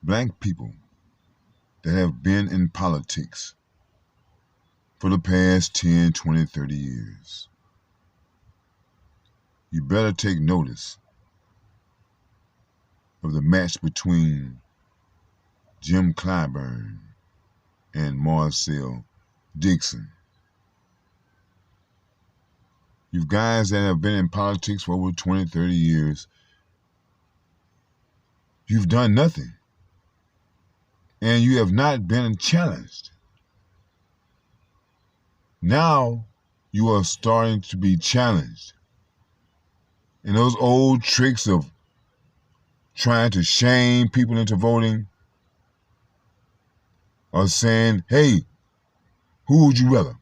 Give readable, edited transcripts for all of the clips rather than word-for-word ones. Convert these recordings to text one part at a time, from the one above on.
black people that have been in politics for the past 10, 20, 30 years, you better take notice of the match between Jim Clyburn and Marcel Dixon. You guys that have been in politics for over 20, 30 years, you've done nothing. And you have not been challenged. Now you are starting to be challenged. And those old tricks of trying to shame people into voting are saying, hey, who would you rather?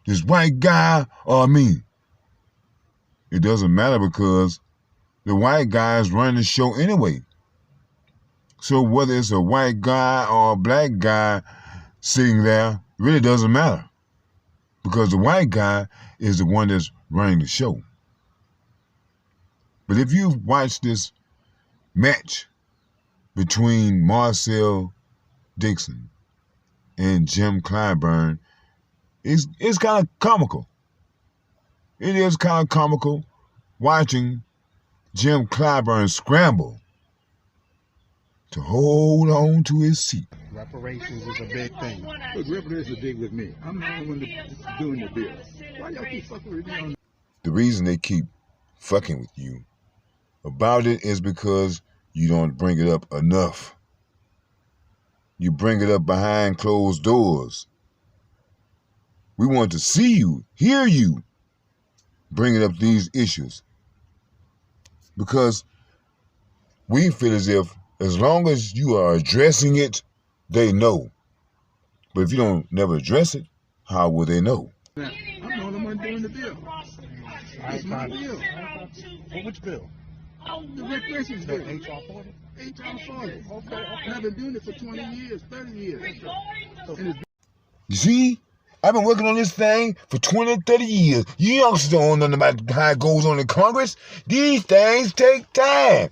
This white guy or me? It doesn't matter because the white guy is running the show anyway. So whether it's a white guy or a black guy sitting there, it really doesn't matter. Because the white guy is the one that's running the show. But if you've watched this match between Marcel Dixon and Jim Clyburn, it's kind of comical. It is kind of comical watching Jim Clyburn scramble to hold on to his seat. Reparations is a big thing. Look, reparations are big with me. I'm not the one doing the bill. Why y'all keep fucking with me on? The reason they keep fucking with you about it is because you don't bring it up enough. You bring it up behind closed doors. We want to see you, hear you, bringing up these issues. Because we feel as if as long as you are addressing it, they know. But if you don't never address it, how will they know? Now, I'm the only one doing the bill. It's my bill. Well, which bill? The reparations bill. HR 40? HR 40. Okay. And I've been doing it for 20 years, 30 years. And it's You see? I've been working on this thing for 20, 30 years. You youngsters don't know nothing about how it goes on in Congress. These things take time.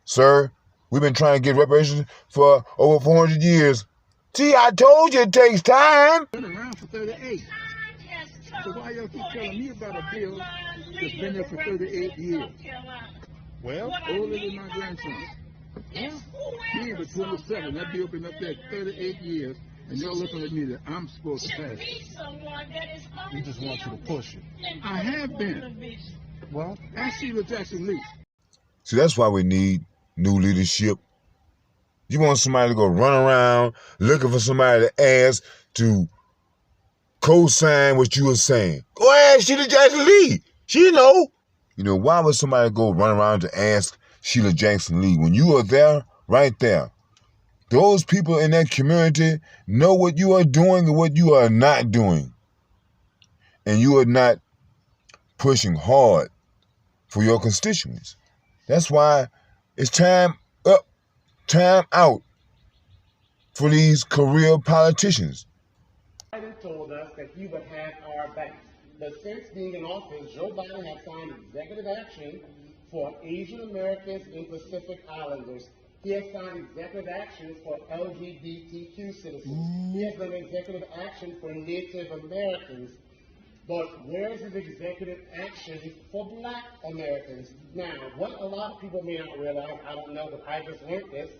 Sir, we've been trying to get reparations for over 400 years. See, I told you it takes time. been around for 38. So why y'all keep telling me about a bill that's been there for 38 years? Well, Older than my grandson. yeah. He ain't but 27. That bill been up there 38 years, and y'all looking at me that I'm supposed to pass it. We just want you to push it. I have been. Well, Ask Sheila Jackson Lee. See, that's why we need new leadership. You want somebody to go run around looking for somebody to ask to co-sign what you were saying. Go ask Sheila Jackson Lee. She know. You know, why would somebody go run around to ask Sheila Jackson Lee when you are there, right there? Those people in that community know what you are doing and what you are not doing. And you are not pushing hard for your constituents. That's why it's time up, time out for these career politicians. Biden told us that he would have our backs. But since being in office, Joe Biden has signed executive action for Asian Americans and Pacific Islanders. He has signed executive actions for LGBTQ citizens. He has done executive action for Native Americans. But where's his executive action for Black Americans? Now, what a lot of people may not realize, I don't know, but I just learned this.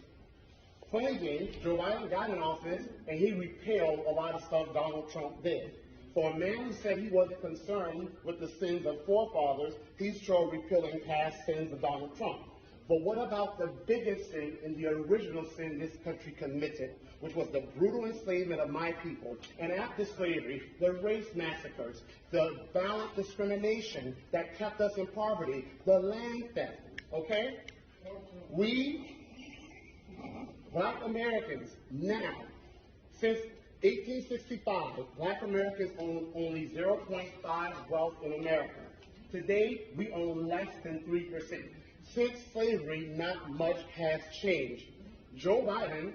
Funny game, Joe Biden got in office and he repealed a lot of stuff Donald Trump did. For a man who said he wasn't concerned with the sins of forefathers, he's sure repealing past sins of Donald Trump. But what about the biggest sin and the original sin this country committed, which was the brutal enslavement of my people? And after slavery, the race massacres, the violent discrimination that kept us in poverty, the land theft, okay? We, Black Americans, now, since 1865, Black Americans own only 0.5 wealth in America. Today, we own less than 3%. Since slavery, not much has changed. Joe Biden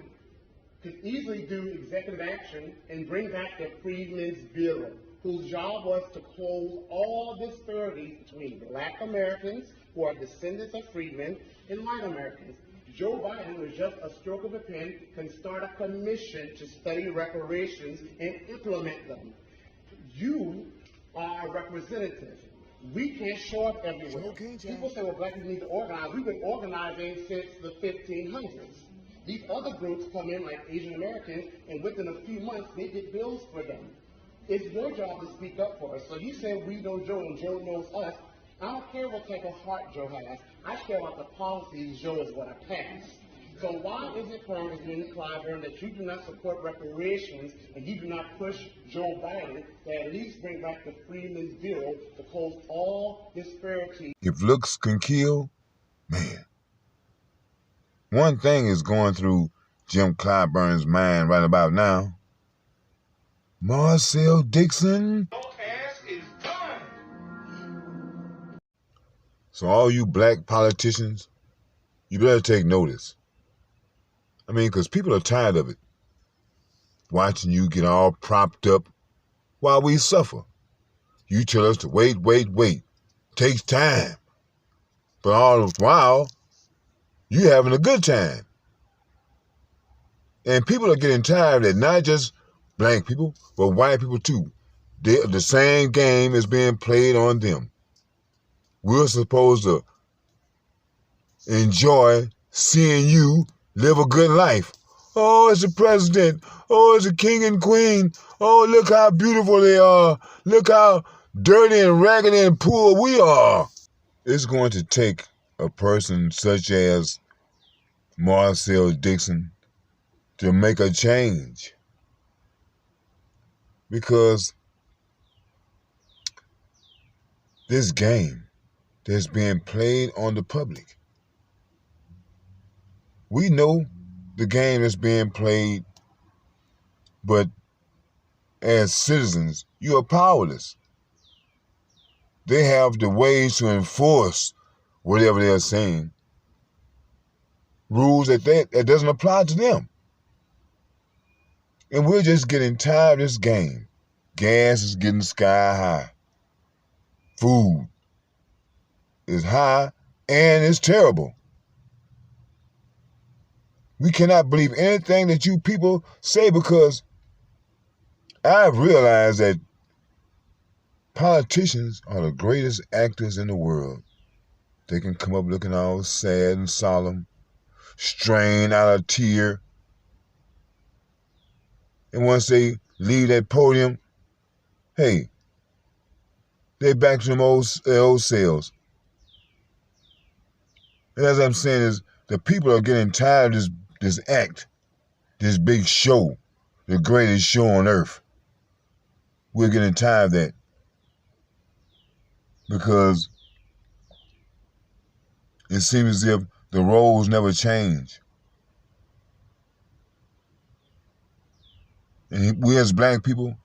could easily do executive action and bring back the Freedmen's Bureau, whose job was to close all disparities between Black Americans, who are descendants of freedmen, and white Americans. Joe Biden, with just a stroke of a pen, can start a commission to study reparations and implement them. You are a representative. We can't show up everywhere. Okay, Jack. People say, well, black people need to organize. We've been organizing since the 1500s. These other groups come in, like Asian Americans, and within a few months, they get bills for them. It's your job to speak up for us. So you say we know Joe and Joe knows us. I don't care what type of heart Joe has. I care about the policies Joe is going to pass. So why is it, Congressman Clyburn, that you do not support reparations and you do not push Joe Biden to at least bring back the Freeman's Bill to close all disparities? If looks can kill, man. One thing is going through Jim Clyburn's mind right about now. Marcel Dixon. So all you black politicians, you better take notice. I mean, because people are tired of it. Watching you get all propped up while we suffer. You tell us to wait. Takes time. But all the while, you having a good time. And people are getting tired of it, not just black people, but white people too. The same game is being played on them. We're supposed to enjoy seeing you live a good life. Oh, it's the president. Oh, it's the king and queen. Oh, look how beautiful they are. Look how dirty and raggedy and poor we are. It's going to take a person such as Marcel Dixon to make a change. Because this game that's being played on the public, we know the game is being played, but as citizens, you are powerless. They have the ways to enforce whatever they're saying. Rules that doesn't apply to them. And we're just getting tired of this game. Gas is getting sky high. Food is high and it's terrible. We cannot believe anything that you people say, because I've realized that politicians are the greatest actors in the world. They can come up looking all sad and solemn, strained out a tear. And once they leave that podium, hey, they back to them old selves. And as I'm saying is, the people are getting tired of this act, this big show, the greatest show on earth. We're getting tired of that. Because it seems as if the roles never change. And we as black people,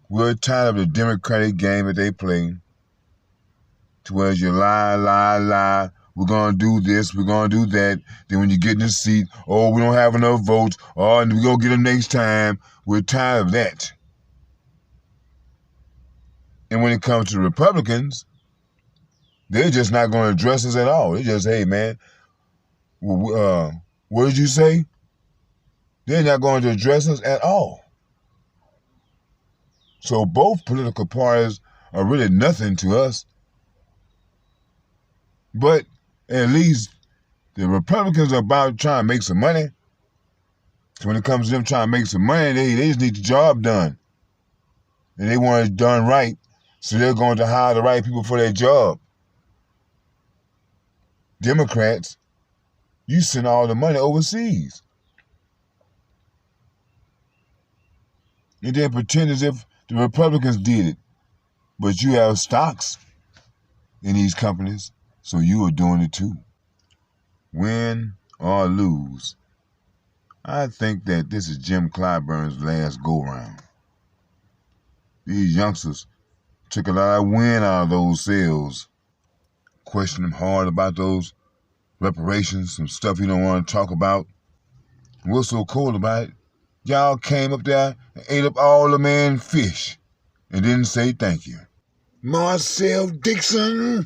we're tired of the Democratic game that they play. To where you lie. We're going to do this, we're going to do that. Then when you get in the seat, oh, we don't have enough votes. Oh, and we're going to get them next time. We're tired of that. And when it comes to the Republicans, they're just not going to address us at all. They just, hey, man, what did you say? They're not going to address us at all. So both political parties are really nothing to us. But at least the Republicans are about trying to make some money. So when it comes to them trying to make some money, they just need the job done. And they want it done right. So they're going to hire the right people for their job. Democrats, you send all the money overseas. And then pretend as if the Republicans did it. But you have stocks in these companies, so you are doing it too. Win or lose, I think that this is Jim Clyburn's last go-round. These youngsters took a lot of wind out of those sails. Question him hard about those reparations, some stuff he don't want to talk about. And what's so cool about it? Y'all came up there and ate up all the man's fish and didn't say thank you. Marcel Dixon.